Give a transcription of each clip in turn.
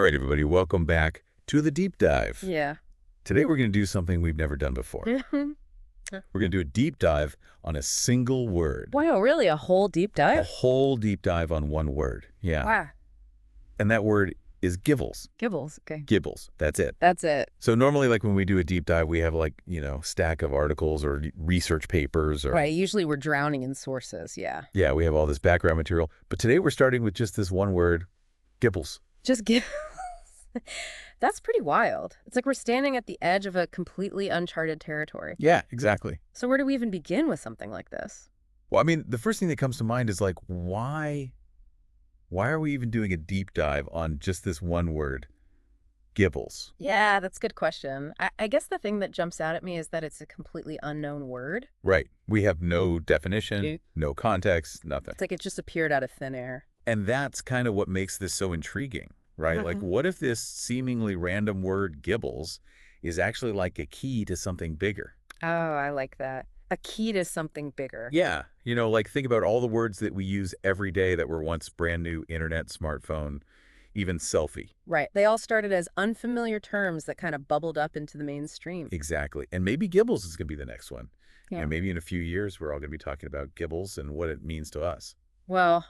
All right, everybody, welcome back to the deep dive. Yeah. Today, we're going to do something we've never done before. We're going to do a deep dive on a single word. Wow, really? A whole deep A dive? whole deep dive on one word. Yeah. Wow. And that word is gibbles. Gibbles. Okay. Gibbles. That's it. That's it. So normally, like when we do a deep dive, we have like, stack of articles or research papers or. Right. Usually we're drowning in sources. Yeah. Yeah, we have all this background material. But today we're starting with just this one word, gibbles. Just give. That's pretty wild. It's like we're standing at the edge of a completely uncharted territory. Yeah, exactly. So where do we even begin with something like this? Well, I mean, the first thing that comes to mind is like, why are we even doing a deep dive on just this one word, gibbles? Yeah, that's a good question. I guess the thing that jumps out at me is that it's a completely unknown word. Right. We have no definition, no context, nothing. It's like it just appeared out of thin air. And that's kind of what makes this so intriguing, right? Like, what if this seemingly random word, gibbles, is actually like a key to something bigger? Oh, I like that. A key to something bigger. Yeah. Like think about all the words that we use every day that were once brand new: internet, smartphone, even selfie. Right. They all started as unfamiliar terms that kind of bubbled up into the mainstream. Exactly. And maybe gibbles is going to be the next one. Yeah. And maybe in a few years, we're all going to be talking about gibbles and what it means to us. Well,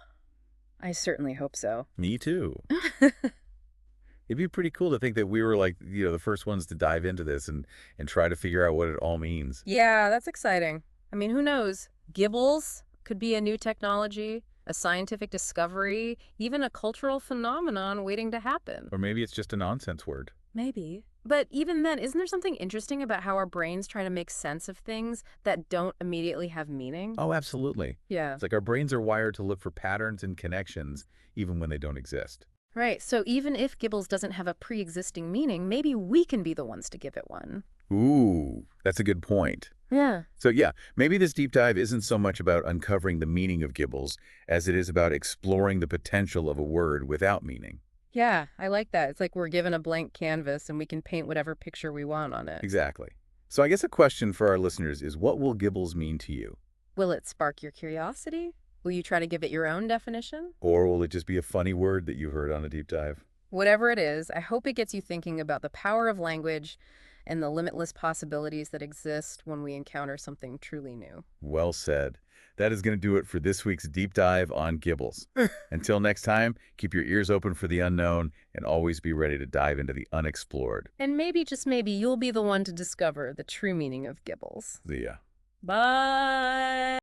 I certainly hope so. Me too. It'd be pretty cool to think that we were like, the first ones to dive into this and try to figure out what it all means. Yeah, that's exciting. I mean, who knows? Gibbles could be a new technology, a scientific discovery, even a cultural phenomenon waiting to happen. Or maybe it's just a nonsense word. Maybe. But even then, isn't there something interesting about how our brains try to make sense of things that don't immediately have meaning? Oh, absolutely. Yeah. It's like our brains are wired to look for patterns and connections even when they don't exist. Right. So even if gibbles doesn't have a pre-existing meaning, maybe we can be the ones to give it one. Ooh, that's a good point. Yeah. So yeah, maybe this deep dive isn't so much about uncovering the meaning of gibbles as it is about exploring the potential of a word without meaning. Yeah, I like that. It's like we're given a blank canvas and we can paint whatever picture we want on it. Exactly. So I guess a question for our listeners is, what will gibbles mean to you? Will it spark your curiosity? Will you try to give it your own definition? Or will it just be a funny word that you heard on a deep dive? Whatever it is, I hope it gets you thinking about the power of language and the limitless possibilities that exist when we encounter something truly new. Well said. That is going to do it for this week's deep dive on gibbles. Until next time, keep your ears open for the unknown and always be ready to dive into the unexplored. And maybe, just maybe, you'll be the one to discover the true meaning of gibbles. See ya. Bye!